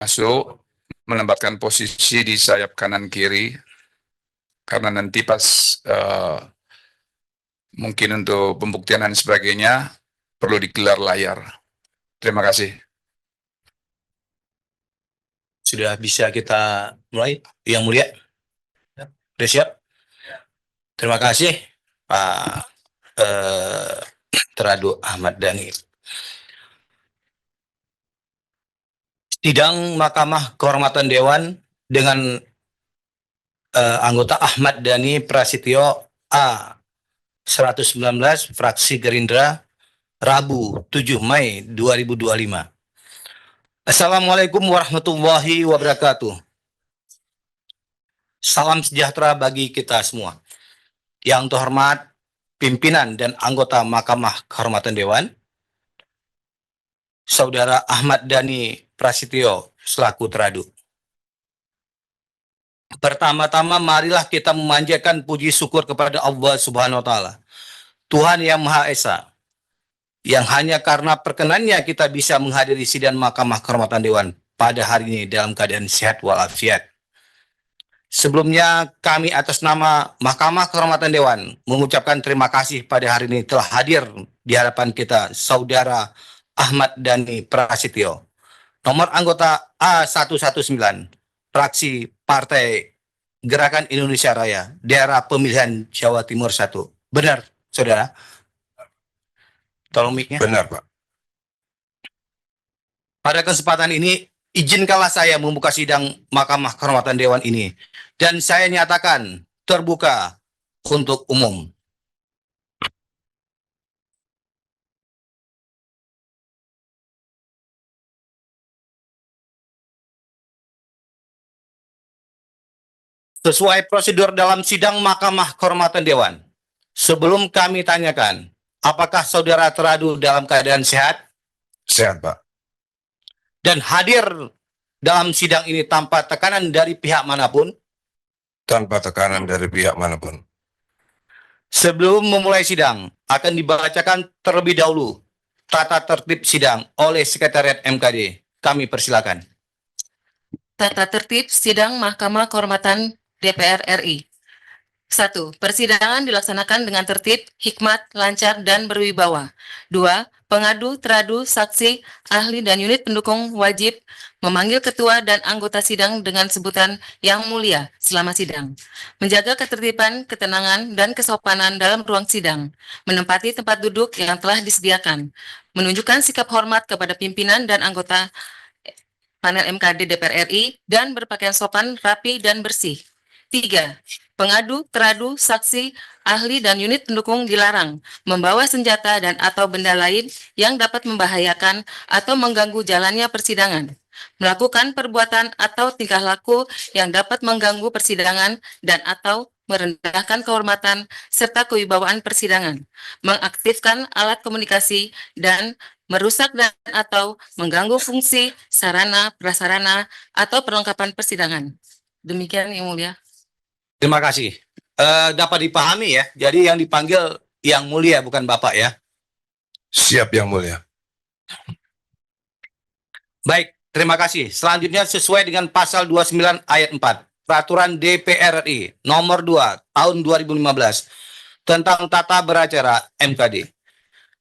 masuk, menempatkan posisi di sayap kanan kiri, karena nanti pas mungkin untuk pembuktian dan sebagainya perlu digelar layar. Terima kasih. Sudah bisa kita mulai, Yang Mulia? Sudah siap? Terima kasih, Pak Teradu Ahmad Dhani. Sidang Mahkamah Kehormatan Dewan dengan anggota Ahmad Dhani Prasetyo A 119 fraksi Gerindra, Rabu 7 Mei 2025. Assalamualaikum warahmatullahi wabarakatuh. Salam sejahtera bagi kita semua. Yang terhormat pimpinan dan anggota Mahkamah Kehormatan Dewan, Saudara Ahmad Dhani Prasetyo selaku teradu. Pertama-tama marilah kita memanjatkan puji syukur kepada Allah Subhanahu wa taala, Tuhan yang Maha Esa, yang hanya karena perkenannya kita bisa menghadiri sidang Mahkamah Kehormatan Dewan pada hari ini dalam keadaan sehat walafiat. Sebelumnya kami atas nama Mahkamah Kehormatan Dewan mengucapkan terima kasih pada hari ini telah hadir di hadapan kita Saudara Ahmad Dhani Prasetyo, nomor anggota A119, fraksi Partai Gerakan Indonesia Raya, daerah pemilihan Jawa Timur 1. Benar, Saudara? Tolong mic-nya. Benar, Pak. Pada kesempatan ini, izinkanlah saya membuka sidang Mahkamah Kehormatan Dewan ini, dan saya nyatakan terbuka untuk umum. Sesuai prosedur dalam sidang Mahkamah Kehormatan Dewan, sebelum kami tanyakan, apakah saudara teradu dalam keadaan sehat? Sehat, Pak. Dan hadir dalam sidang ini tanpa tekanan dari pihak manapun? Tanpa tekanan dari pihak manapun. Sebelum memulai sidang, akan dibacakan terlebih dahulu tata tertib sidang oleh Sekretariat MKD. Kami persilakan. Tata tertib sidang Mahkamah Kehormatan DPR RI. 1. Persidangan dilaksanakan dengan tertib, hikmat, lancar, dan berwibawa. 2. Pengadu, teradu, saksi, ahli, dan unit pendukung wajib memanggil ketua dan anggota sidang dengan sebutan yang mulia selama sidang. Menjaga ketertiban, ketenangan, dan kesopanan dalam ruang sidang. Menempati tempat duduk yang telah disediakan. Menunjukkan sikap hormat kepada pimpinan dan anggota panel MKD DPR RI dan berpakaian sopan, rapi, dan bersih. 3. Pengadu, teradu, saksi, ahli, dan unit pendukung dilarang membawa senjata dan atau benda lain yang dapat membahayakan atau mengganggu jalannya persidangan, melakukan perbuatan atau tingkah laku yang dapat mengganggu persidangan dan atau merendahkan kehormatan serta kewibawaan persidangan, mengaktifkan alat komunikasi dan merusak dan atau mengganggu fungsi, sarana, prasarana, atau perlengkapan persidangan. Demikian, Yang Mulia. Terima kasih. Dapat dipahami ya, jadi yang dipanggil Yang Mulia bukan Bapak ya. Siap, Yang Mulia. Baik, terima kasih. Selanjutnya sesuai dengan pasal 29 ayat 4 Peraturan DPR RI nomor 2 tahun 2015 tentang tata beracara MKD.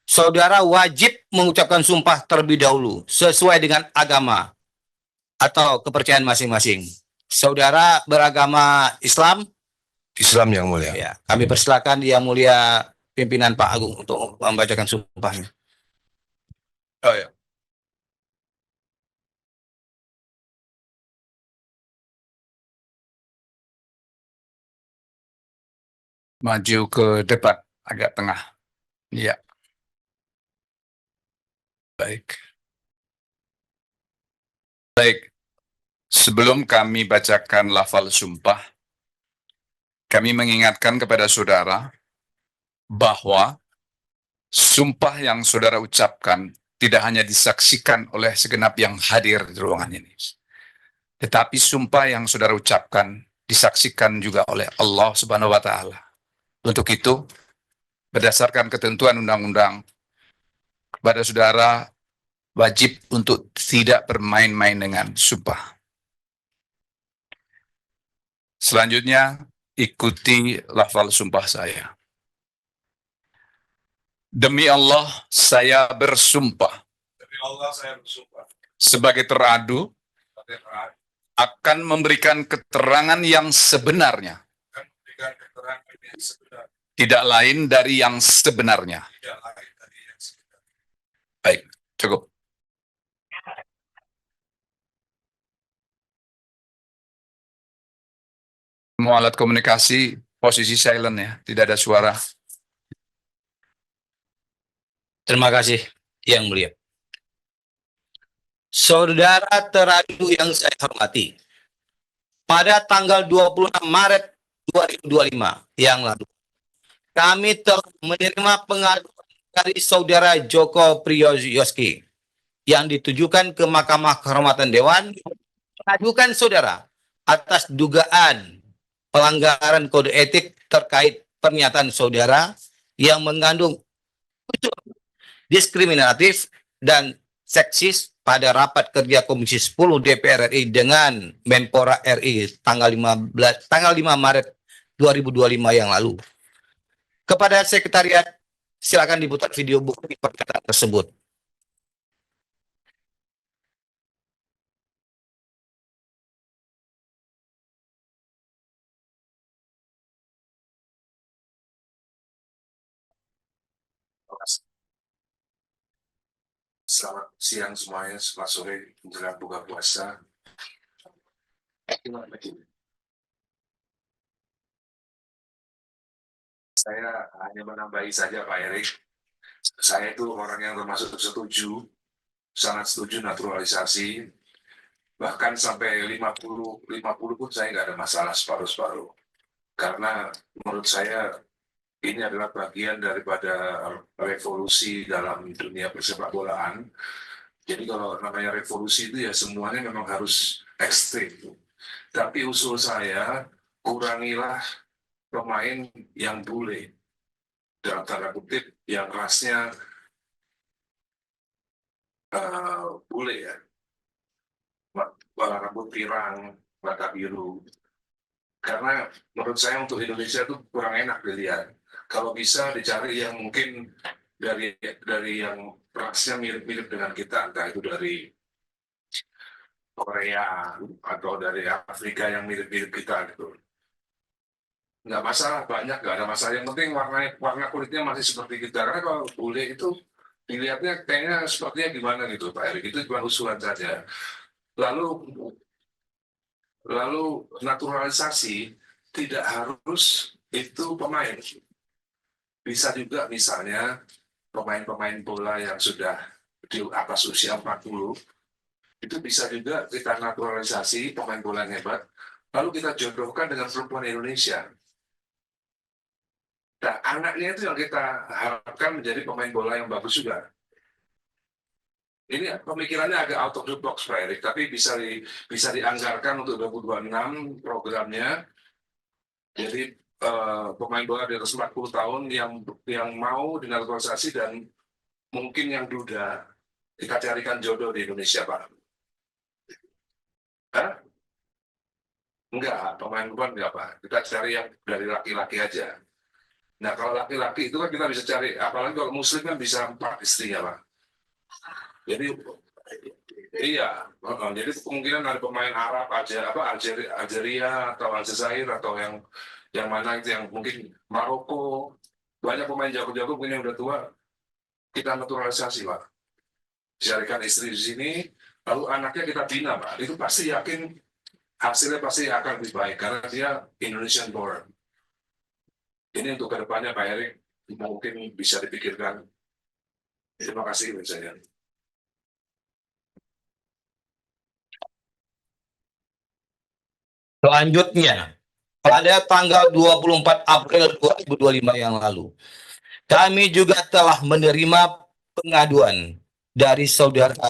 Saudara wajib mengucapkan sumpah terlebih dahulu sesuai dengan agama atau kepercayaan masing-masing. Saudara beragama Islam? Islam, Yang Mulia. Ya, kami persilakan Yang Mulia pimpinan Pak Agung untuk membacakan sumpahnya. Oh, ya. Maju ke depan, agak tengah. Iya. Baik. Baik. Sebelum kami bacakan lafal sumpah, kami mengingatkan kepada saudara bahwa sumpah yang saudara ucapkan tidak hanya disaksikan oleh segenap yang hadir di ruangan ini, tetapi sumpah yang saudara ucapkan disaksikan juga oleh Allah Subhanahu wa taala. Untuk itu, berdasarkan ketentuan undang-undang, kepada saudara wajib untuk tidak bermain-main dengan sumpah. Selanjutnya, ikuti lafal sumpah saya. Demi Allah, saya bersumpah Demi Allah saya bersumpah sebagai teradu akan memberikan keterangan yang sebenarnya, akan memberikan keterangan yang sebenar, tidak lain dari yang sebenarnya. tidak lain dari yang sebenar. Baik, cukup. Semua alat komunikasi posisi silent ya, tidak ada suara. Terima kasih, Yang Mulia. Saudara teradu yang saya hormati, pada tanggal 26 Maret 2025 yang lalu, kami telah menerima pengaduan dari saudara Joko Priyoyoski yang ditujukan ke Mahkamah Kehormatan Dewan, mengadukan saudara atas dugaan pelanggaran kode etik terkait pernyataan saudara yang mengandung unsur diskriminatif dan seksis pada rapat kerja Komisi 10 DPR RI dengan Menpora RI tanggal 5 Maret 2025 yang lalu. Kepada sekretariat, silakan diputar video bukti pernyataan tersebut. Selamat siang semuanya, selamat sore menjelang buka puasa. Saya hanya menambahi saja Pak Erik. Saya itu orang yang termasuk sangat setuju naturalisasi. Bahkan sampai 50 pun saya nggak ada masalah separuh-separuh. Karena menurut saya ini adalah bagian daripada revolusi dalam dunia persepak bolaan. Jadi kalau namanya revolusi itu ya semuanya memang harus ekstrim. Tapi usul saya, kurangilah pemain yang bule, dalam tanda kutip yang rasnya bule ya, rambut pirang, mata biru. Karena menurut saya untuk Indonesia itu kurang enak dilihat. Kalau bisa dicari yang mungkin dari yang rasnya mirip-mirip dengan kita, entah itu dari Korea atau dari Afrika yang mirip-mirip kita gitu. Nggak masalah, banyak nggak ada masalah. Yang penting warna kulitnya masih seperti kita. Karena kalau bule itu dilihatnya kayaknya sepertinya gimana gitu Pak Erik. Itu cuma usulan saja. Lalu naturalisasi tidak harus itu pemain. Bisa juga misalnya pemain-pemain bola yang sudah di atas usia 40, itu bisa juga kita naturalisasi pemain bola yang hebat, lalu kita jodohkan dengan perempuan Indonesia. Nah, anaknya itu yang kita harapkan menjadi pemain bola yang bagus juga. Ini pemikirannya agak out of the box, Pak Erik, tapi bisa dianggarkan untuk 2026 programnya. Jadi pemain bola di atas 40 tahun yang mau dinaturalisasi dan mungkin yang duda, kita carikan jodoh di Indonesia, Pak. Hah? Enggak, pemain enggak, Pak. Kita cari yang dari laki-laki aja. Nah, kalau laki-laki itu kan kita bisa cari, apalagi kalau muslim kan bisa 4 istrinya, Pak. Jadi, iya, jadi kemungkinan ada pemain Arab, Algeria atau Aljazair atau yang mana itu yang mungkin Maroko, banyak pemain jago-jago mungkin yang udah tua, kita naturalisasi Pak, carikan istri di sini, lalu anaknya kita bina Pak, itu pasti yakin hasilnya pasti akan lebih baik karena dia Indonesian born. Ini untuk kedepannya Pak Erik mungkin bisa dipikirkan. Terima kasih misalnya. Selanjutnya, pada tanggal 24 April 2025 yang lalu, kami juga telah menerima pengaduan dari saudara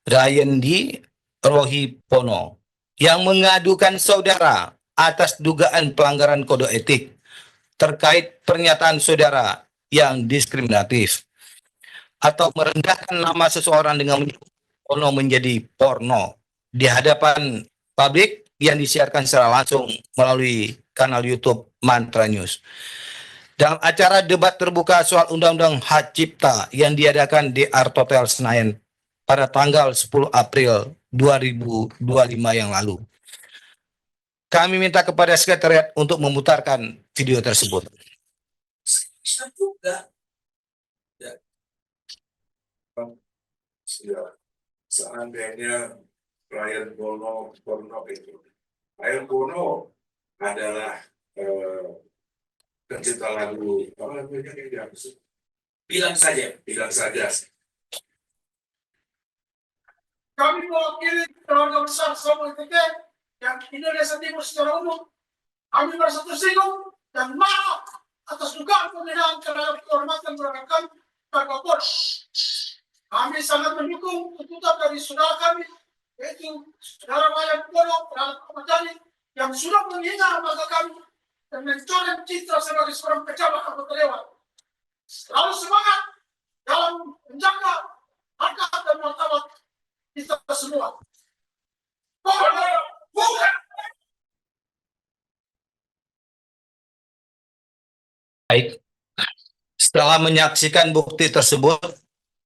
Rayandi Rohipono yang mengadukan saudara atas dugaan pelanggaran kode etik terkait pernyataan saudara yang diskriminatif. atau merendahkan nama seseorang dengan menyebut porno menjadi porno di hadapan publik yang disiarkan secara langsung melalui kanal YouTube Mantra News. Dalam acara debat terbuka soal Undang-Undang Hak Cipta yang diadakan di Art Hotel Senayan pada tanggal 10 April 2025 yang lalu. Kami minta kepada sekretariat untuk memutarkan video tersebut. Seandainya Ryan Bono itu, Ryan Bono adalah pencipta lagu apa namanya dia? Bilang saja. Kami mewakili keluarga besar Samuel Teke yang Indonesia Timur secara umum. Kami merasa tersinggung dan marah atas dugaan penghinaan terhadap kehormatan terhadap kami, Pak Kapolri. Kami sangat mendukung tuntutan dari saudara kami, yaitu saudara Ryan Bono terhadap Ahmad Dhani yang sudah menghina lembaga kami dan mencoreng citra sebagai seorang pejabat anggota dewan. Selalu semangat dalam menjaga harkat dan martabat kita semua. Baik. Setelah menyaksikan bukti tersebut,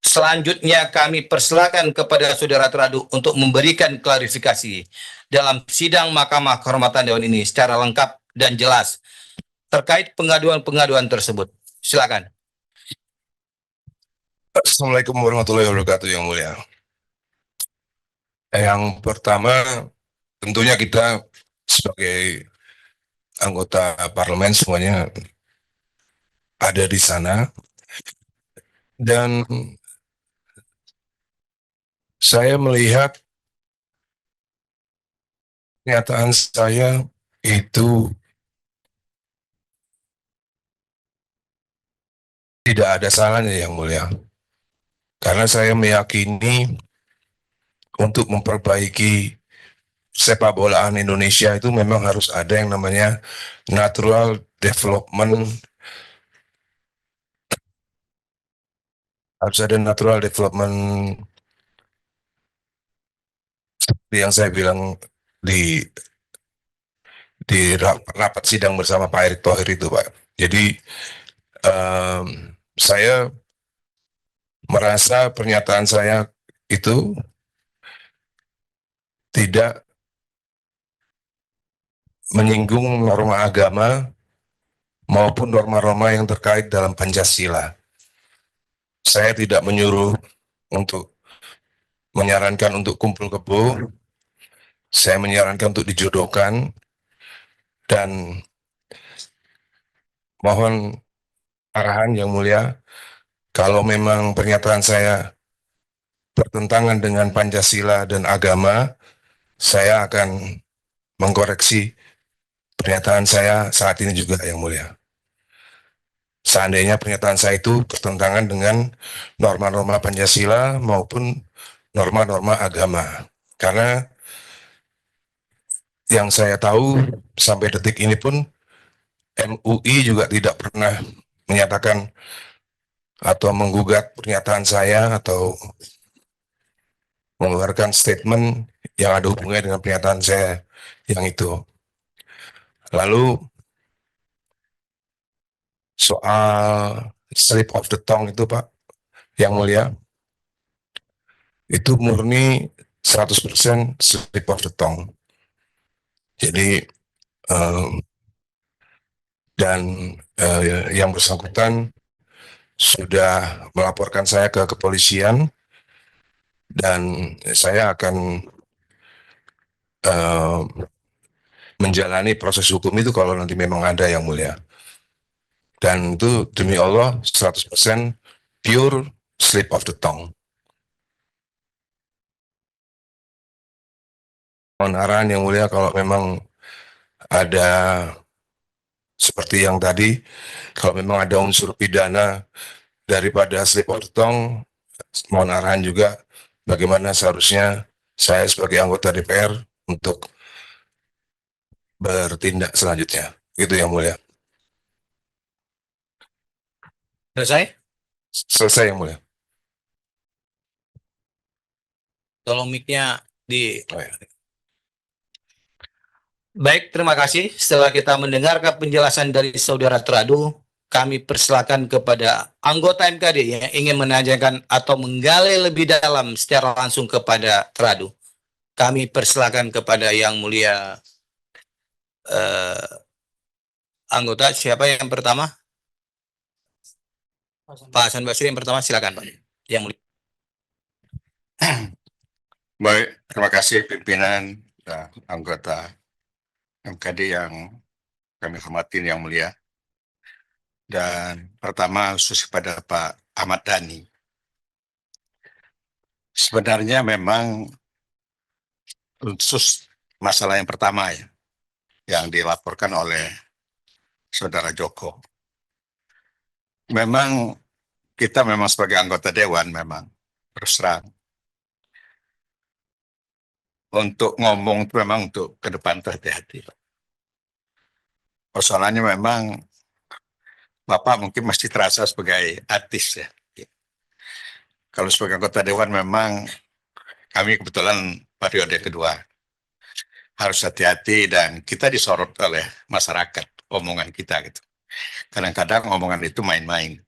selanjutnya kami persilakan kepada saudara teradu untuk memberikan klarifikasi dalam sidang Mahkamah Kehormatan Dewan ini secara lengkap dan jelas terkait pengaduan-pengaduan tersebut. Silakan. Assalamualaikum warahmatullahi wabarakatuh yang mulia. Yang pertama, tentunya kita sebagai anggota parlemen semuanya ada di sana, dan saya melihat pernyataan saya itu tidak ada salahnya yang mulia, karena saya meyakini untuk memperbaiki sepak bolaan Indonesia itu memang harus ada yang namanya natural development. Harus ada natural development seperti yang saya bilang di rapat sidang bersama Pak Erick Thohir itu, Pak. Jadi saya merasa pernyataan saya itu tidak menyinggung norma agama maupun norma-norma yang terkait dalam Pancasila. Saya tidak menyuruh untuk menyarankan untuk kumpul kebo, saya menyarankan untuk dijodohkan, dan mohon arahan yang mulia, kalau memang pernyataan saya bertentangan dengan Pancasila dan agama, saya akan mengkoreksi pernyataan saya saat ini juga yang mulia. Seandainya pernyataan saya itu bertentangan dengan norma-norma Pancasila maupun norma-norma agama. Karena yang saya tahu sampai detik ini pun MUI juga tidak pernah menyatakan atau menggugat pernyataan saya atau mengeluarkan statement yang ada hubungannya dengan pernyataan saya yang itu. Lalu soal slip of the tongue itu, Pak, yang mulia, itu murni 100% slip of the tongue. Jadi yang bersangkutan sudah melaporkan saya ke kepolisian, dan saya akan menjalani proses hukum itu kalau nanti memang ada yang mulia. Dan itu demi Allah 100% pure slip of the tongue. Mohon arahan yang mulia kalau memang ada seperti yang tadi, kalau memang ada unsur pidana daripada slip of the tongue, mohon arahan juga bagaimana seharusnya saya sebagai anggota DPR untuk bertindak selanjutnya. Itu yang mulia. Selesai? Selesai yang mulia. Tolong mic-nya di. Baik, terima kasih. Setelah kita mendengarkan penjelasan dari Saudara Teradu, kami persilakan kepada anggota MKD yang ingin menanyakan atau menggali lebih dalam secara langsung kepada Teradu. Kami persilakan kepada Yang Mulia anggota. Siapa yang pertama? Pak Hasan Basri yang pertama, silakan Pak. Yang Mulia. Baik, terima kasih pimpinan dan anggota MKD yang kami hormati yang mulia. Dan pertama khusus kepada Pak Ahmad Dhani. Sebenarnya memang khusus masalah yang pertama ya, yang dilaporkan oleh Saudara Joko. Memang kita memang sebagai anggota dewan memang terus terang untuk ngomong itu memang untuk ke depan hati-hati. Persoalannya memang Bapak mungkin masih terasa sebagai artis ya. Kalau sebagai anggota dewan memang kami kebetulan periode kedua harus hati-hati dan kita disorot oleh masyarakat omongan kita gitu. Kadang-kadang omongan itu main-main.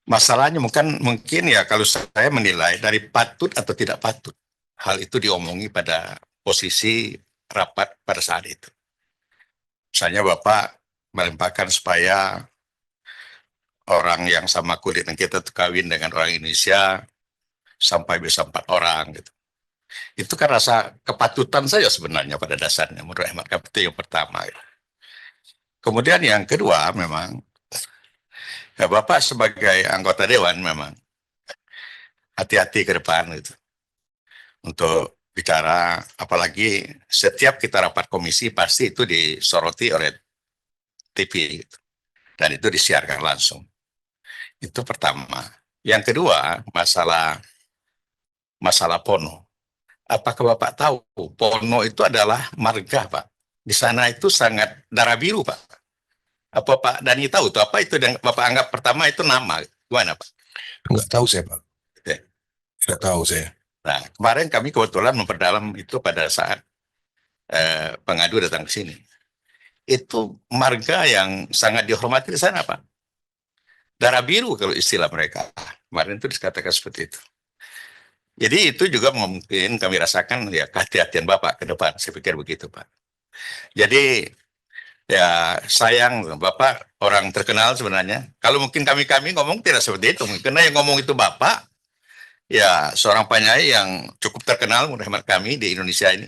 Masalahnya mungkin ya kalau saya menilai dari patut atau tidak patut. Hal itu diomongi pada posisi rapat pada saat itu. Misalnya Bapak melimpahkan supaya orang yang sama kulit dengan kita kawin dengan orang Indonesia sampai bisa 4 orang gitu. Itu kan rasa kepatutan saja sebenarnya pada dasarnya menurut hemat kami itu yang pertama. Gitu. Kemudian yang kedua memang ya Bapak sebagai anggota dewan memang hati-hati ke depan gitu. Untuk bicara, apalagi setiap kita rapat komisi pasti itu disoroti oleh TV gitu. Dan itu disiarkan langsung. Itu pertama. Yang kedua, masalah Pono. Apakah Bapak tahu Pono itu adalah marga, Pak? Di sana itu sangat darah biru, Pak. Apa Pak Dhani tahu tuh apa itu yang Bapak anggap pertama itu nama? Gimana, Pak? Enggak tahu saya, Pak. Oke. Tidak tahu saya. Nah, kemarin kami kebetulan memperdalam itu pada saat pengadu datang ke sini. Itu marga yang sangat dihormati di sana, Pak. Darah biru kalau istilah mereka. Kemarin itu dikatakan seperti itu. Jadi itu juga mungkin kami rasakan ya kehati-hatian Bapak ke depan. Saya pikir begitu, Pak. Jadi ya sayang Bapak orang terkenal sebenarnya. Kalau mungkin kami ngomong tidak seperti itu. Karena yang ngomong itu Bapak. Ya, seorang penyanyi yang cukup terkenal menurut hemat kami di Indonesia ini.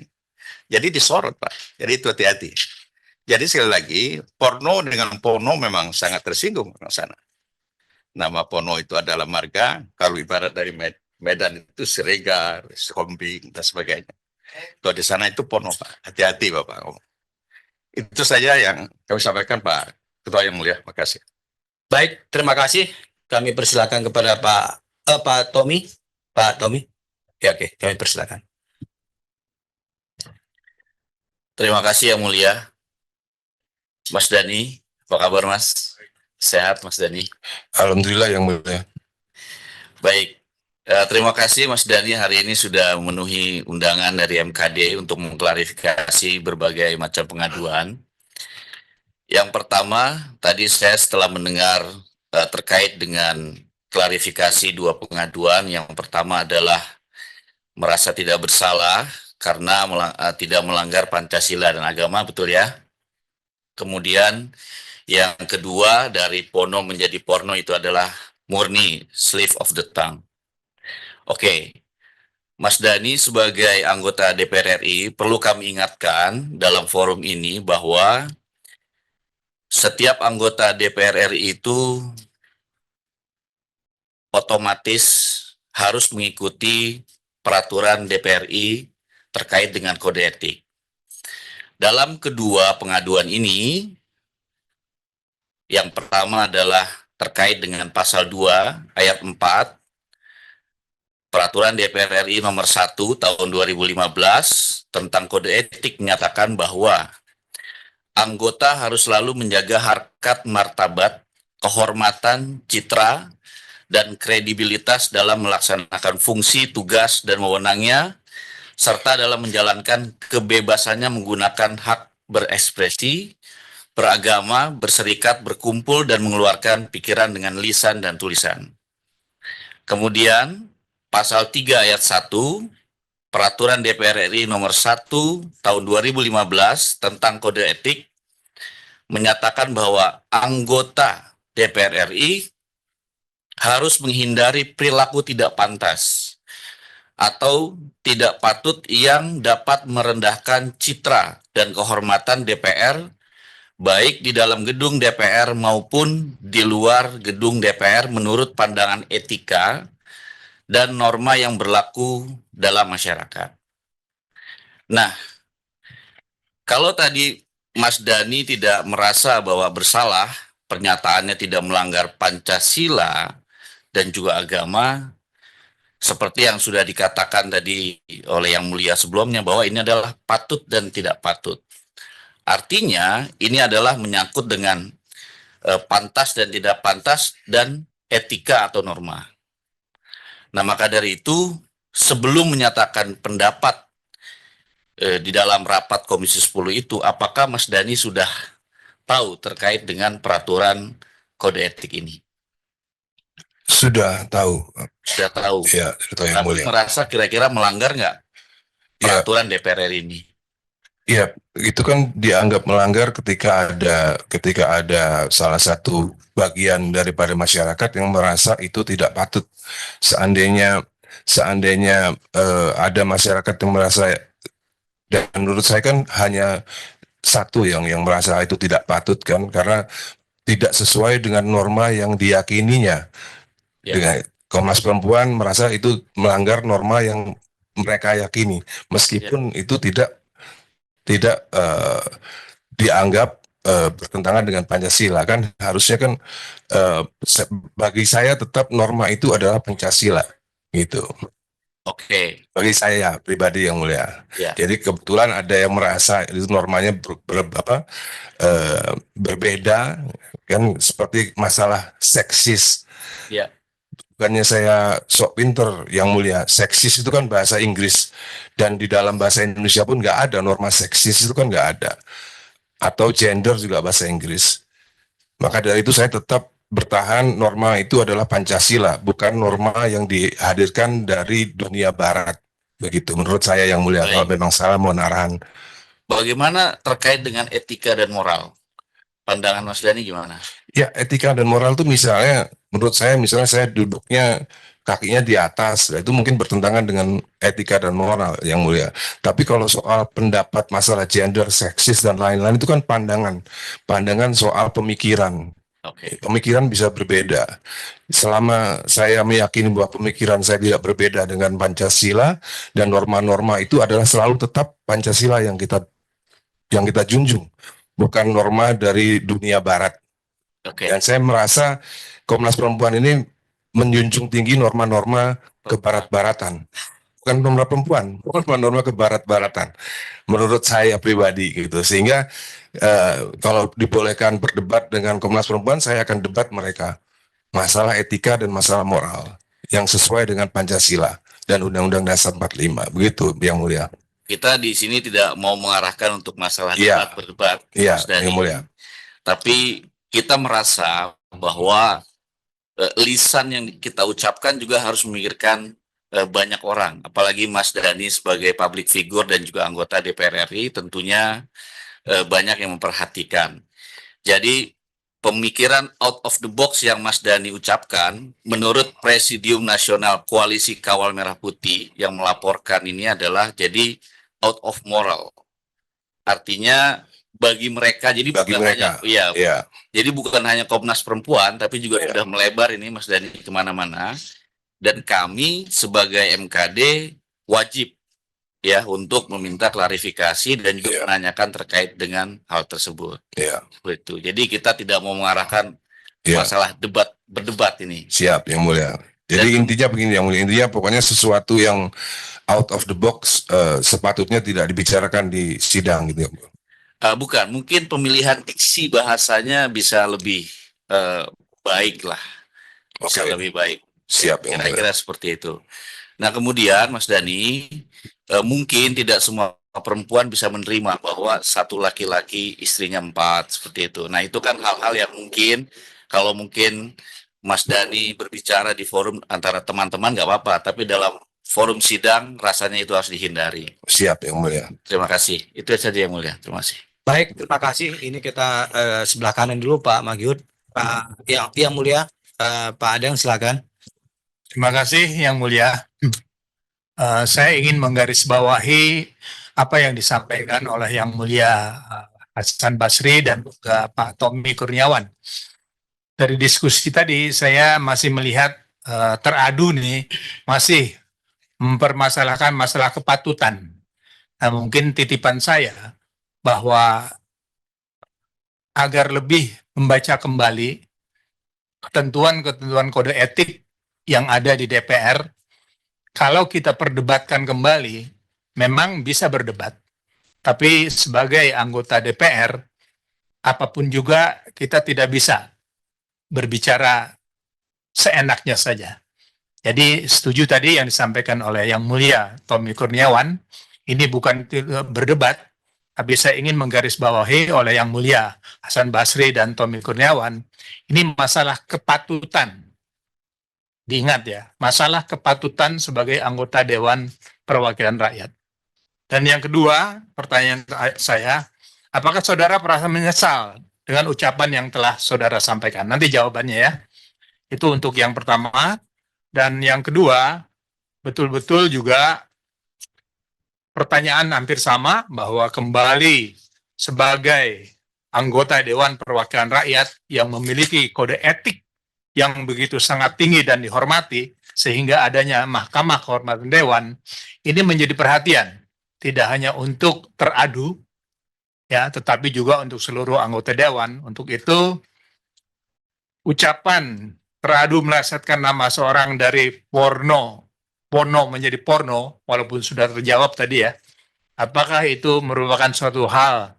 Jadi disorot, Pak. Jadi itu hati-hati. Jadi sekali lagi, porno dengan Pono memang sangat tersinggung di sana. Nama Pono itu adalah marga, kalau ibarat dari Medan itu Siregar, Sombing, dan sebagainya. Kalau di sana itu Pono, Pak. Hati-hati, Bapak. Itu saja yang kami sampaikan, Pak Ketua yang mulia. Terima kasih. Baik, terima kasih. Kami persilakan kepada Pak Tommy. Pak Tommy. Ya, oke, kami persilakan. Terima kasih Yang Mulia. Mas Dhani, apa kabar Mas? Sehat Mas Dhani? Alhamdulillah yang mulia. Baik, terima kasih Mas Dhani hari ini sudah memenuhi undangan dari MKD untuk mengklarifikasi berbagai macam pengaduan. Yang pertama, tadi saya setelah mendengar terkait dengan klarifikasi 2 pengaduan. Yang pertama adalah merasa tidak bersalah karena tidak melanggar Pancasila dan agama, betul ya? Kemudian yang kedua dari Pono menjadi porno itu adalah murni slip of the tongue. Oke, Mas Dhani sebagai anggota DPR RI perlu kami ingatkan dalam forum ini bahwa setiap anggota DPR RI itu otomatis harus mengikuti peraturan DPRI terkait dengan kode etik. Dalam kedua pengaduan ini, yang pertama adalah terkait dengan pasal 2 ayat 4 Peraturan DPR RI nomor 1 tahun 2015 tentang kode etik menyatakan bahwa anggota harus selalu menjaga harkat martabat, kehormatan, citra, dan kredibilitas dalam melaksanakan fungsi, tugas, dan wewenangnya, serta dalam menjalankan kebebasannya menggunakan hak berekspresi, beragama, berserikat, berkumpul, dan mengeluarkan pikiran dengan lisan dan tulisan. Kemudian, Pasal 3 Ayat 1, Peraturan DPR RI Nomor 1 Tahun 2015 tentang Kode Etik menyatakan bahwa anggota DPR RI harus menghindari perilaku tidak pantas atau tidak patut yang dapat merendahkan citra dan kehormatan DPR, baik di dalam gedung DPR maupun di luar gedung DPR menurut pandangan etika dan norma yang berlaku dalam masyarakat. Nah, kalau tadi Mas Dhani tidak merasa bahwa bersalah, pernyataannya tidak melanggar Pancasila dan juga agama, seperti yang sudah dikatakan tadi oleh Yang Mulia sebelumnya, bahwa ini adalah patut dan tidak patut. Artinya, ini adalah menyangkut dengan pantas dan tidak pantas dan etika atau norma. Nah, maka dari itu, sebelum menyatakan pendapat di dalam rapat Komisi 10 itu, apakah Mas Dhani sudah tahu terkait dengan peraturan kode etik ini? Sudah tahu. Sudah tahu. Ya, sudah tahu, Yang Tapi Mulia. merasa kira-kira melanggar nggak Ya, peraturan DPR RI ini? ya, itu kan dianggap melanggar ketika ada salah satu bagian daripada masyarakat yang merasa itu tidak patut. Seandainya ada masyarakat yang merasa, dan menurut saya kan hanya satu yang merasa itu tidak patut kan, karena tidak sesuai dengan norma yang diyakininya. Ya. Dengan Komnas Perempuan merasa itu melanggar norma yang mereka yakini, meskipun itu tidak dianggap bertentangan dengan Pancasila. Kan harusnya kan bagi saya tetap norma itu adalah Pancasila gitu. Oke. Bagi saya pribadi, Yang Mulia. Ya. Jadi kebetulan ada yang merasa itu normanya berbeda kan, seperti masalah seksis. Ya. Bukannya saya sok pinter, Yang Mulia. Seksis itu kan bahasa Inggris, dan di dalam bahasa Indonesia pun nggak ada norma seksis, itu kan nggak ada. Atau gender juga bahasa Inggris. Maka dari itu saya tetap bertahan norma itu adalah Pancasila, bukan norma yang dihadirkan dari dunia Barat. Begitu menurut saya, Yang Mulia. Baik. Kalau memang salah mau arahan. Bagaimana terkait dengan etika dan moral? Pandangan Mas Dhani gimana? Ya, etika dan moral itu misalnya, menurut saya, misalnya saya duduknya kakinya di atas, itu mungkin bertentangan dengan etika dan moral, Yang Mulia. Tapi kalau soal pendapat masalah gender, seksis, dan lain-lain, itu kan pandangan soal pemikiran. Oke. Pemikiran bisa berbeda. Selama saya meyakini bahwa pemikiran saya tidak berbeda dengan Pancasila, dan norma-norma itu adalah selalu tetap Pancasila yang kita junjung, bukan norma dari dunia Barat. Oke. Dan saya merasa Komnas Perempuan ini menjunjung tinggi norma-norma kebarat-baratan, bukan norma perempuan, norma-norma kebarat-baratan. Menurut saya pribadi gitu. Sehingga kalau dibolehkan berdebat dengan Komnas Perempuan, saya akan debat mereka masalah etika dan masalah moral yang sesuai dengan Pancasila dan Undang-Undang Dasar 45. Begitu, Yang Mulia. Kita di sini tidak mau mengarahkan untuk masalah Iya. berdebat, Iya, Mas Dhani. Yang Mulia. Tapi kita merasa bahwa lisan yang kita ucapkan juga harus memikirkan banyak orang, apalagi Mas Dhani sebagai public figure dan juga anggota DPR RI tentunya banyak yang memperhatikan. Jadi pemikiran out of the box yang Mas Dhani ucapkan, menurut Presidium Nasional Koalisi Kawal Merah Putih yang melaporkan ini adalah jadi out of moral. Artinya bagi mereka, jadi Bagi bukan mereka. hanya, ya, Ya, jadi bukan hanya Komnas Perempuan, tapi juga Iya. sudah melebar ini Mas Dhani kemana-mana. Dan kami sebagai MKD wajib ya untuk meminta klarifikasi dan juga Iya. menanyakan terkait dengan hal tersebut. ya, Begitu. Jadi kita tidak mau mengarahkan ya. masalah berdebat ini. Siap, Yang Mulia. Jadi intinya begini, Yang Mulia. Intinya pokoknya sesuatu yang out of the box sepatutnya tidak dibicarakan di sidang gitu. Bukan, mungkin pemilihan diksi bahasanya bisa lebih baik lah. bisa Oke. lebih baik. Siap yang mulia. Kira-kira seperti itu. Nah, kemudian Mas Dani, mungkin tidak semua perempuan bisa menerima bahwa satu laki-laki istrinya 4 seperti itu. Nah, itu kan hal-hal yang mungkin kalau mungkin Mas Dani berbicara di forum antara teman-teman nggak apa-apa, tapi dalam forum sidang rasanya itu harus dihindari. Siap yang mulia. Terima kasih. Itu saja yang mulia. Terima kasih. Baik, terima kasih. Ini kita sebelah kanan dulu Pak Magyud. Pak yang mulia, Pak Adang silakan. Terima kasih Yang Mulia. Saya ingin menggarisbawahi apa yang disampaikan oleh Yang Mulia Hasan Basri dan juga Pak Tommy Kurniawan. Dari diskusi tadi saya masih melihat teradu nih, masih mempermasalahkan masalah kepatutan. Nah, mungkin titipan saya bahwa agar lebih membaca kembali ketentuan-ketentuan kode etik yang ada di DPR, kalau kita perdebatkan kembali, memang bisa berdebat. Tapi sebagai anggota DPR, apapun juga kita tidak bisa berbicara seenaknya saja. Jadi setuju tadi yang disampaikan oleh Yang Mulia Tommy Kurniawan, ini bukan berdebat, tapi saya ingin menggarisbawahi oleh Yang Mulia Hasan Basri dan Tommy Kurniawan, ini masalah kepatutan. Diingat ya, masalah kepatutan sebagai anggota Dewan Perwakilan Rakyat. Dan yang kedua, pertanyaan saya, apakah saudara merasa menyesal dengan ucapan yang telah saudara sampaikan? Nanti jawabannya ya. Itu untuk yang pertama. Dan yang kedua, betul-betul juga pertanyaan hampir sama, bahwa kembali sebagai anggota Dewan Perwakilan Rakyat yang memiliki kode etik yang begitu sangat tinggi dan dihormati, sehingga adanya Mahkamah Kehormatan Dewan, ini menjadi perhatian, tidak hanya untuk teradu, ya, tetapi juga untuk seluruh anggota Dewan. Untuk itu, ucapan teradu melesetkan nama seorang dari pono menjadi porno, walaupun sudah terjawab tadi ya, apakah itu merupakan suatu hal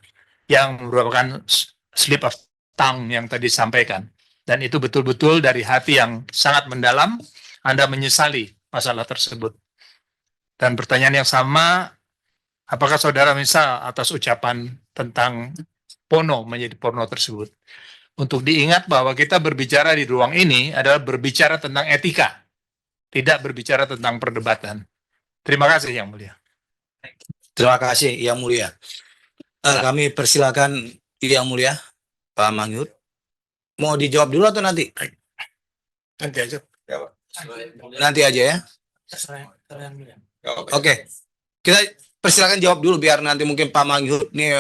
yang merupakan slip of tongue yang tadi disampaikan? Dan itu betul-betul dari hati yang sangat mendalam, Anda menyesali masalah tersebut. Dan pertanyaan yang sama, apakah saudara menyesal atas ucapan tentang pono menjadi porno tersebut? Untuk diingat bahwa kita berbicara di ruang ini adalah berbicara tentang etika, tidak berbicara tentang perdebatan. Terima kasih Yang Mulia. Terima kasih Yang Mulia. Kami persilakan Yang Mulia Pak Magyud. Mau dijawab dulu atau nanti? Nanti aja. Nanti aja ya. Oke. Kita persilakan jawab dulu biar nanti mungkin Pak Magyud ini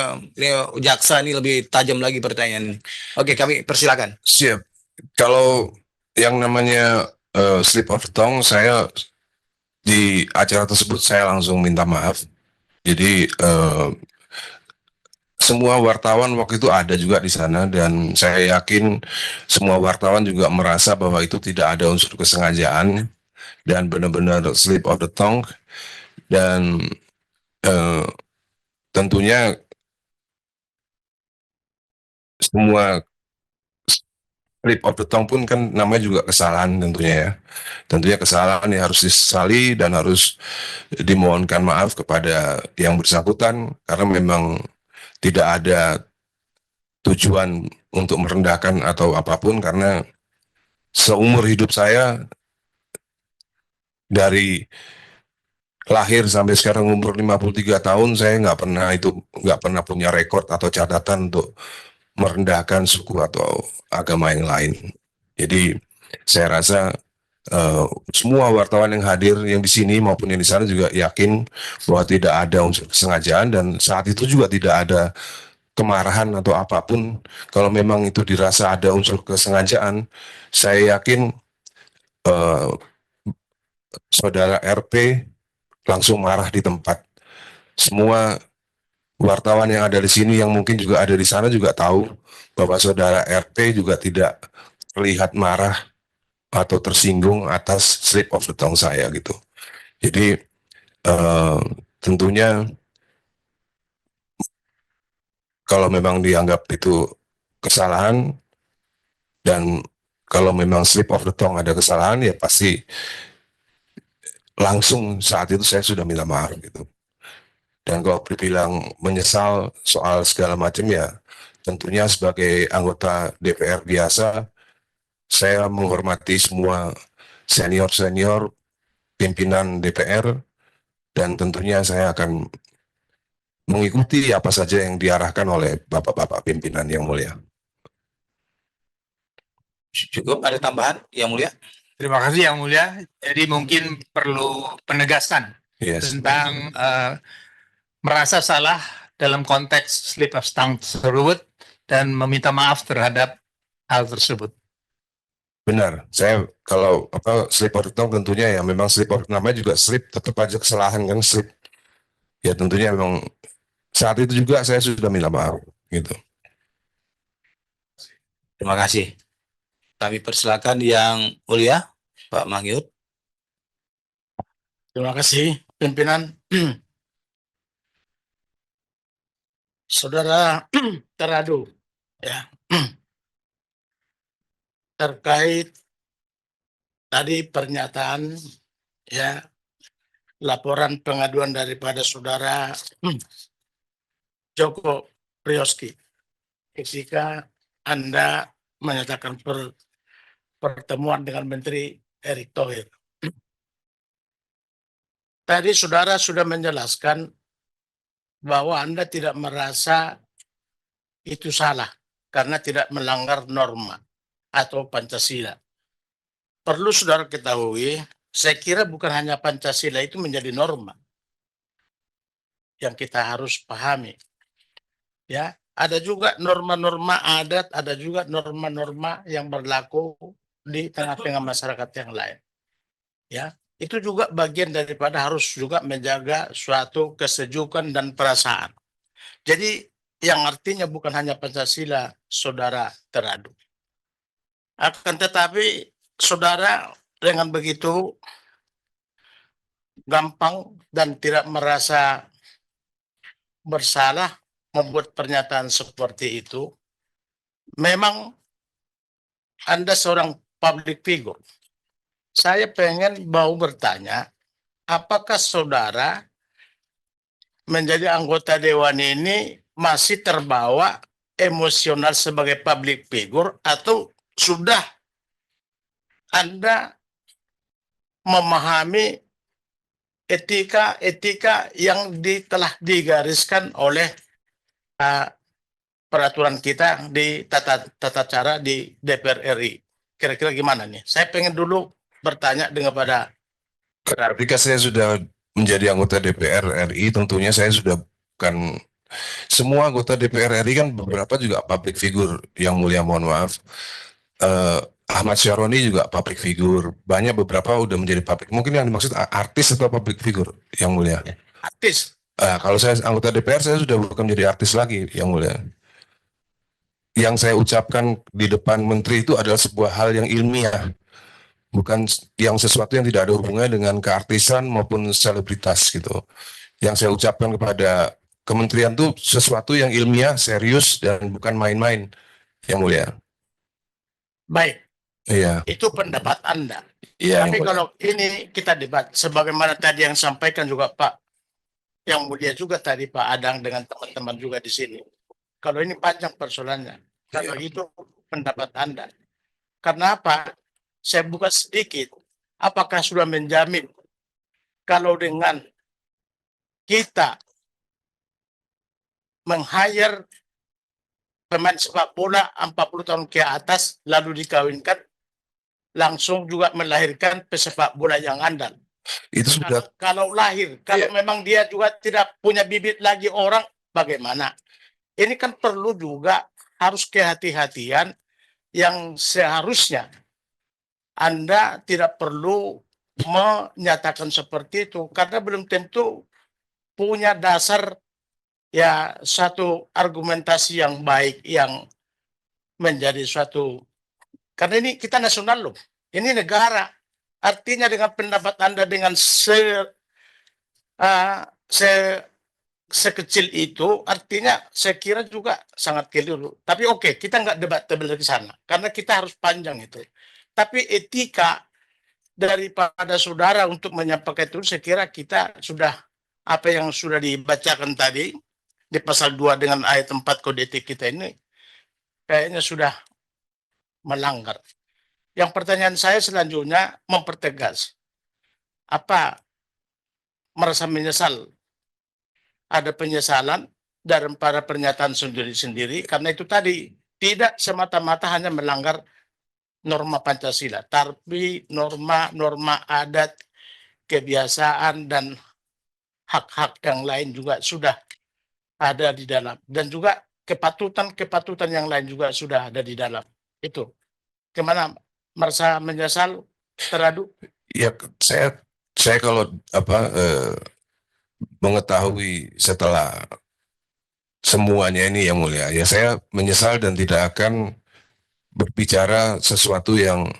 jaksa ini lebih tajam lagi pertanyaan ini. Oke, kami persilakan. Siap. Kalau yang namanya slip of tongue, saya di acara tersebut saya langsung minta maaf. Jadi semua wartawan waktu itu ada juga di sana, dan saya yakin semua wartawan juga merasa bahwa itu tidak ada unsur kesengajaan dan benar-benar slip of the tongue. Dan tentunya semua slip of the tongue pun kan namanya juga kesalahan tentunya ya. Tentunya kesalahan yang harus disesali dan harus dimohonkan maaf kepada yang bersangkutan, karena memang tidak ada tujuan untuk merendahkan atau apapun, karena seumur hidup saya dari lahir sampai sekarang umur 53 tahun, saya nggak pernah punya rekor atau catatan untuk merendahkan suku atau agama yang lain. Jadi saya rasa semua wartawan yang hadir yang di sini maupun yang di sana juga yakin bahwa tidak ada unsur kesengajaan, dan saat itu juga tidak ada kemarahan atau apapun. Kalau memang itu dirasa ada unsur kesengajaan, saya yakin saudara RP langsung marah di tempat. Semua wartawan yang ada di sini yang mungkin juga ada di sana juga tahu bahwa saudara RP juga tidak terlihat marah atau tersinggung atas slip of the tongue saya gitu. Jadi tentunya kalau memang dianggap itu kesalahan, dan kalau memang slip of the tongue ada kesalahan ya pasti langsung saat itu saya sudah minta maaf gitu. Dan kalau dibilang menyesal soal segala macam ya tentunya sebagai anggota DPR biasa saya menghormati semua senior-senior pimpinan DPR dan tentunya saya akan mengikuti apa saja yang diarahkan oleh bapak-bapak pimpinan yang mulia. Cukup, ada tambahan yang mulia? Terima kasih Yang Mulia. Jadi mungkin perlu penegasan Yes. tentang merasa salah dalam konteks slip of tongue tersebut dan meminta maaf terhadap hal tersebut. Benar, saya kalau slip of the tongue tentunya ya memang slip of namanya juga slip, tetap aja kesalahan kan slip. Ya tentunya memang saat itu juga saya sudah minta maaf gitu. Terima kasih. Kami persilakan Yang Mulia, Pak Mangyur. Terima kasih, pimpinan. Saudara Teradu, ya, terkait tadi pernyataan, ya, laporan pengaduan daripada saudara Joko Priyoski ketika Anda menyatakan pertemuan dengan Menteri Erick Thohir. Tadi saudara sudah menjelaskan bahwa Anda tidak merasa itu salah karena tidak melanggar norma atau Pancasila. Perlu saudara ketahui, saya kira bukan hanya Pancasila itu menjadi norma yang kita harus pahami. Ya, ada juga norma-norma adat, ada juga norma-norma yang berlaku di tengah-tengah masyarakat yang lain. Ya, itu juga bagian daripada harus juga menjaga suatu kesejukan dan perasaan. Jadi yang artinya bukan hanya Pancasila, saudara Teradu. Akan tetapi saudara dengan begitu gampang dan tidak merasa bersalah membuat pernyataan seperti itu. Memang Anda seorang public figure. Saya pengen mau bertanya, apakah saudara menjadi anggota dewan ini masih terbawa emosional sebagai public figure atau sudah Anda memahami etika yang telah digariskan oleh peraturan kita di tata cara di DPR RI. Kira-kira gimana nih? Saya pengen dulu bertanya kepada Ketika saya sudah menjadi anggota DPR RI, tentunya saya sudah bukan semua anggota DPR RI kan beberapa juga public figure yang mulia, mohon maaf. Ahmad Syaroni juga public figure, banyak beberapa udah menjadi public. Mungkin yang dimaksud artis atau public figure yang mulia? artis. Kalau saya anggota DPR, saya sudah bukan menjadi artis lagi yang mulia. Yang saya ucapkan di depan menteri itu adalah sebuah hal yang ilmiah, bukan yang sesuatu yang tidak ada hubungannya dengan keartisan maupun selebritas gitu. Yang saya ucapkan kepada kementerian itu sesuatu yang ilmiah, serius, dan bukan main-main, yang mulia. Baik, Iya. itu pendapat Anda. Iya. Tapi kalau ini kita debat, sebagaimana tadi yang sampaikan juga Pak, yang mulia juga tadi Pak Adang dengan teman-teman juga di sini. Kalau ini panjang persoalannya. Kalau itu pendapat Anda. Karena apa? Saya buka sedikit. Apakah sudah menjamin kalau dengan kita meng-hire pemain sepak bola 40 tahun ke atas lalu dikawinkan langsung juga melahirkan pesepak bola yang andal. Itu sudah Kalau lahir, kalau memang dia juga tidak punya bibit lagi orang, bagaimana? Ini kan perlu juga harus kehati-hatian yang seharusnya Anda tidak perlu menyatakan seperti itu karena belum tentu punya dasar ya satu argumentasi yang baik yang menjadi suatu, karena ini kita nasional loh, ini negara. Artinya dengan pendapat Anda dengan sekecil itu artinya saya kira juga sangat keliru. Tapi oke, kita nggak debatable di sana karena kita harus panjang itu. Tapi etika daripada saudara untuk menyampaikan itu saya kira kita sudah apa yang sudah dibacakan tadi di pasal 2 dengan ayat 4 kode etik kita ini kayaknya sudah melanggar. Yang pertanyaan saya selanjutnya mempertegas. Apa merasa menyesal? Ada penyesalan daripada pernyataan sendiri-sendiri karena itu tadi tidak semata-mata hanya melanggar norma Pancasila, tapi norma-norma adat, kebiasaan dan hak-hak yang lain juga sudah ada di dalam dan juga kepatutan-kepatutan yang lain juga sudah ada di dalam. Itu. Gimana merasa menyesal teradu? Ya, saya kalau mengetahui setelah semuanya ini yang mulia, ya saya menyesal dan tidak akan berbicara sesuatu yang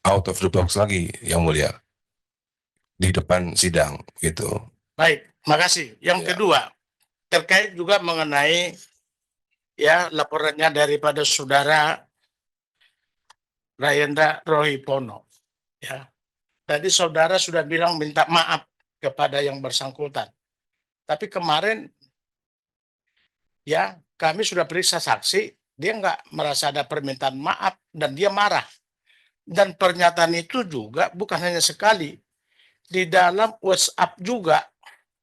out of the box lagi yang mulia di depan sidang gitu. Baik, makasih. Yang kedua, terkait juga mengenai ya laporannya daripada saudara Rayendra Rohipono. Ya, tadi saudara sudah bilang minta maaf kepada yang bersangkutan. Tapi kemarin ya kami sudah periksa saksi, dia nggak merasa ada permintaan maaf dan dia marah. Dan pernyataan itu juga bukan hanya sekali, di dalam WhatsApp juga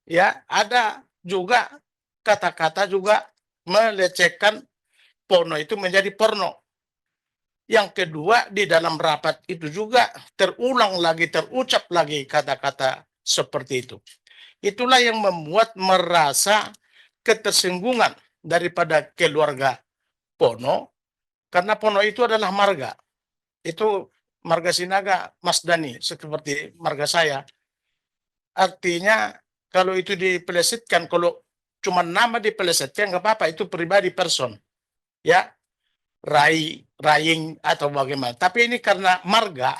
ya ada juga kata-kata juga melecehkan porno itu menjadi porno. Yang kedua di dalam rapat itu juga terulang lagi, terucap lagi kata-kata seperti itu. Itulah yang membuat merasa ketersinggungan daripada keluarga Pono, karena Pono itu adalah marga. Itu marga Sinaga, Mas Dani, seperti marga saya. Artinya kalau itu dipelesetkan, kalau cuma nama dipelesetkan nggak apa-apa, itu pribadi person. Ya, Raying atau bagaimana. Tapi ini karena marga,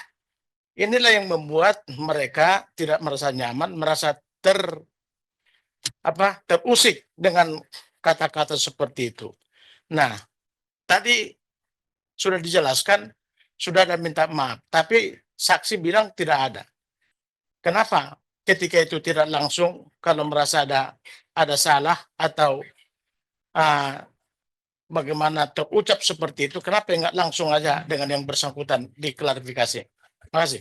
inilah yang membuat mereka tidak merasa nyaman, merasa terusik dengan kata-kata seperti itu. Nah, tadi sudah dijelaskan, sudah ada minta maaf, tapi saksi bilang tidak ada. Kenapa? Ketika itu tidak langsung, kalau merasa ada salah atau bagaimana terucap seperti itu, kenapa nggak langsung aja dengan yang bersangkutan diklarifikasi? Terima kasih.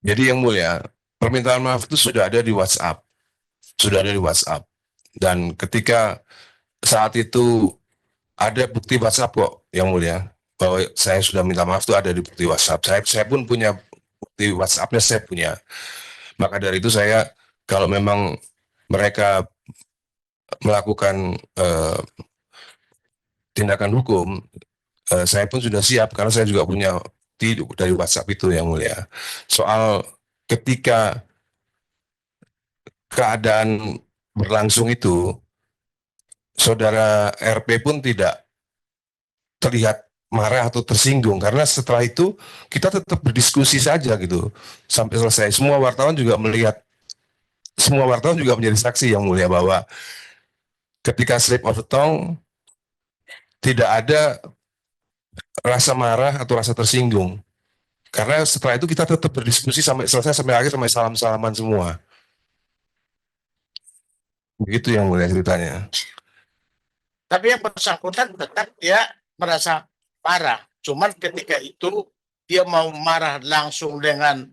Jadi yang mulia, permintaan maaf itu sudah ada di WhatsApp. Sudah ada di WhatsApp. Dan ketika saat itu ada bukti WhatsApp kok yang mulia, bahwa saya sudah minta maaf itu ada di bukti WhatsApp. Saya pun punya bukti WhatsApp-nya, saya punya. Maka dari itu saya, kalau memang mereka melakukan tindakan hukum, saya pun sudah siap karena saya juga punya bukti dari WhatsApp itu yang mulia. Soal ketika keadaan berlangsung itu, saudara RP pun tidak terlihat marah atau tersinggung karena setelah itu kita tetap berdiskusi saja gitu sampai selesai. Semua wartawan juga menjadi saksi yang mulia bahwa ketika slip of the tongue tidak ada rasa marah atau rasa tersinggung. Karena setelah itu kita tetap berdiskusi sampai selesai, sampai akhir, sampai salam-salaman semua. Begitu yang mulia ceritanya. Tapi yang bersangkutan tetap dia merasa marah. Cuman ketika itu dia mau marah langsung dengan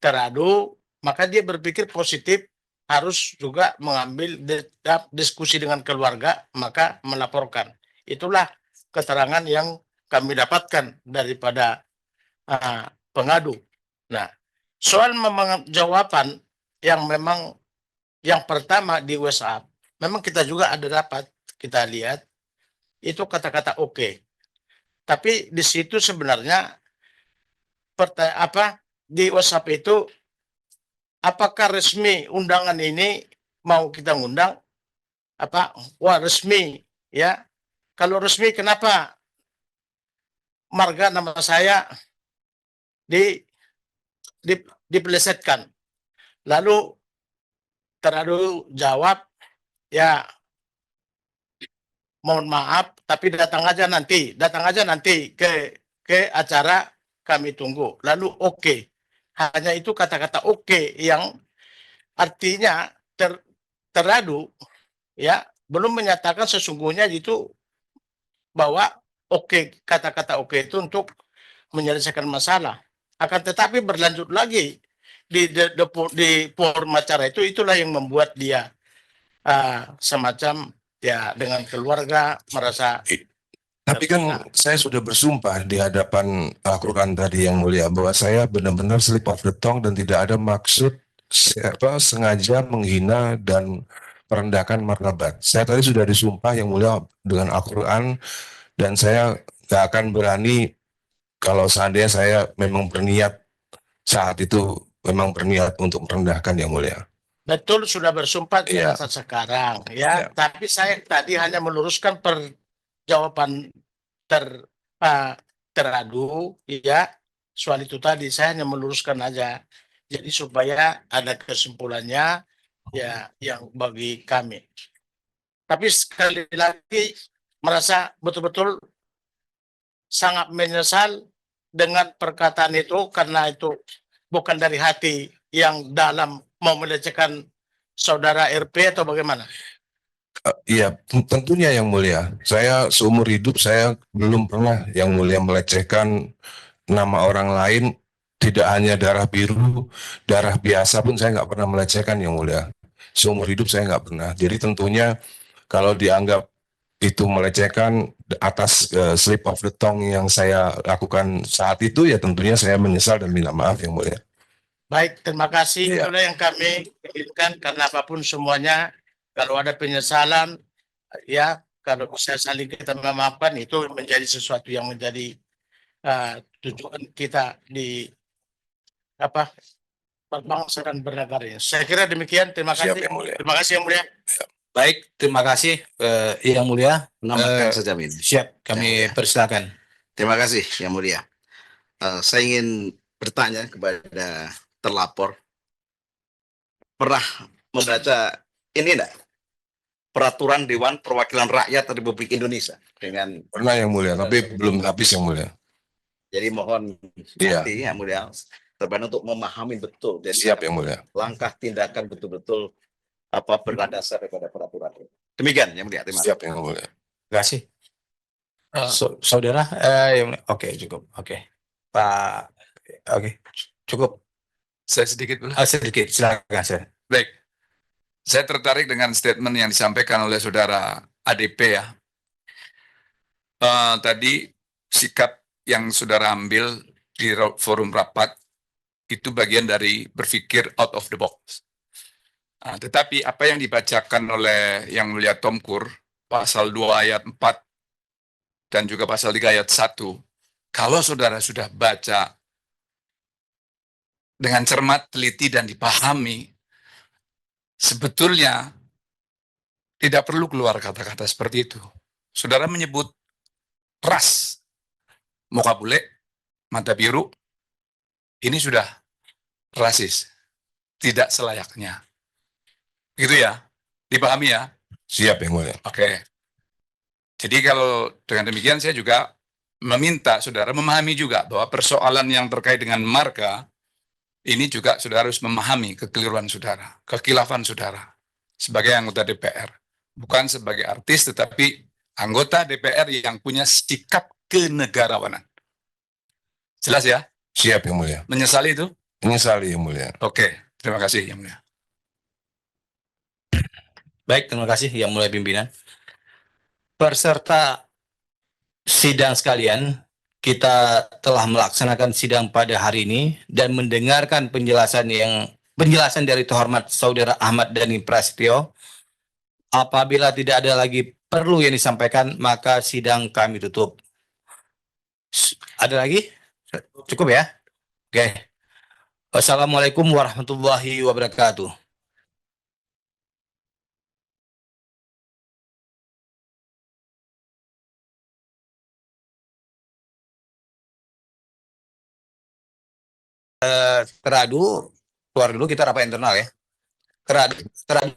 teradu, maka dia berpikir positif, harus juga mengambil diskusi dengan keluarga, maka melaporkan. Itulah keterangan yang kami dapatkan daripada pengadu. Nah, soal jawaban yang memang yang pertama di WhatsApp, memang kita juga ada dapat, kita lihat, itu kata-kata oke. Tapi di situ sebenarnya di WhatsApp itu apakah resmi undangan ini mau kita ngundang? Wah resmi ya. Kalau resmi kenapa marga nama saya dipelesetkan? Lalu teradu jawab ya mohon maaf, tapi datang aja nanti ke acara, kami tunggu. Lalu oke. Hanya itu kata-kata oke yang artinya teradu, ya, belum menyatakan sesungguhnya itu bahwa oke, kata-kata oke itu untuk menyelesaikan masalah. Akan tetapi berlanjut lagi di forum acara itu, itulah yang membuat dia semacam ya dengan keluarga merasa. Tapi kan saya sudah bersumpah di hadapan Al-Quran tadi yang mulia bahwa saya benar-benar slip of the tongue dan tidak ada maksud sengaja menghina dan merendahkan martabat. Saya tadi sudah disumpah yang mulia dengan Al-Quran dan saya nggak akan berani kalau seandainya saya memang berniat saat itu memang berniat untuk merendahkan yang mulia. Betul, sudah bersumpah Iya. sekarang, ya. Iya. Tapi saya tadi hanya meluruskan jawaban teradu, ya. Soal itu tadi saya hanya meluruskan aja. Jadi supaya ada kesimpulannya, ya, yang bagi kami. Tapi sekali lagi merasa betul-betul sangat menyesal dengan perkataan itu, karena itu bukan dari hati yang dalam mau melecehkan saudara RP atau bagaimana? Iya, tentunya yang mulia. Saya seumur hidup saya belum pernah yang mulia melecehkan nama orang lain, tidak hanya darah biru, darah biasa pun saya nggak pernah melecehkan yang mulia. Seumur hidup saya nggak pernah. Jadi tentunya kalau dianggap itu melecehkan atas slip of the tongue yang saya lakukan saat itu, ya tentunya saya menyesal dan minta maaf yang mulia. Baik, terima kasih. Iya. Itulah yang kami inginkan, karena apapun semuanya, kalau ada penyesalan, ya, kalau bisa saling kita memaafkan, itu menjadi sesuatu yang menjadi tujuan kita di berbangsa dan bernegara ini. Saya kira demikian. Terima Siap kasih. yang mulia. Terima kasih yang mulia. Baik, terima kasih Yang Mulia. Menambahkan saja, Min. Siap, kami persilakan. Terima kasih, Yang Mulia. Saya ingin bertanya kepada terlapor. Pernah membaca ini enggak? Peraturan Dewan Perwakilan Rakyat Republik Indonesia dengan Pernah yang mulia, tapi belum habis yang mulia. jadi mohon Iya. nanti Yang Mulia terbantu untuk memahami betul dan Siap yang mulia. langkah tindakan betul-betul berdasar pada peraturan. Demikian Yang Mulia. Terima kasih. Siap yang mulia. Terima kasih. Saudara, Yang Mulia. Oke, cukup. Oke. Pak, oke, cukup. Saya sedikit dulu. Sedikit, silakan. Saya. Baik. Saya tertarik dengan statement yang disampaikan oleh saudara ADP ya. Tadi sikap yang saudara ambil di forum rapat itu bagian dari berpikir out of the box. Tetapi apa yang dibacakan oleh Yang Mulia Tomkur, pasal 2 ayat 4 dan juga pasal 3 ayat 1, kalau saudara sudah baca dengan cermat, teliti, dan dipahami, sebetulnya tidak perlu keluar kata-kata seperti itu. Saudara menyebut ras, muka bule, mata biru, ini sudah rasis, tidak selayaknya. Gitu ya, dipahami ya? Siap yang mulia. Oke. Jadi kalau dengan demikian saya juga meminta saudara memahami juga bahwa persoalan yang terkait dengan marga, ini juga saudara harus memahami kekeliruan saudara, kekhilafan saudara sebagai anggota DPR. Bukan sebagai artis, tetapi anggota DPR yang punya sikap kenegarawanan. Jelas ya? Siap yang mulia. Menyesali itu? Menyesali yang mulia. Oke, terima kasih Yang Mulia. Baik, terima kasih Yang Mulia Pimpinan. Peserta sidang sekalian, kita telah melaksanakan sidang pada hari ini dan mendengarkan penjelasan dari Terhormat Saudara Ahmad Dhani Prasetyo. Apabila tidak ada lagi perlu yang disampaikan, maka sidang kami tutup. Ada lagi? Cukup ya? Oke. Wassalamualaikum warahmatullahi wabarakatuh. Teradu, keluar dulu, kita rapat internal ya. Teradu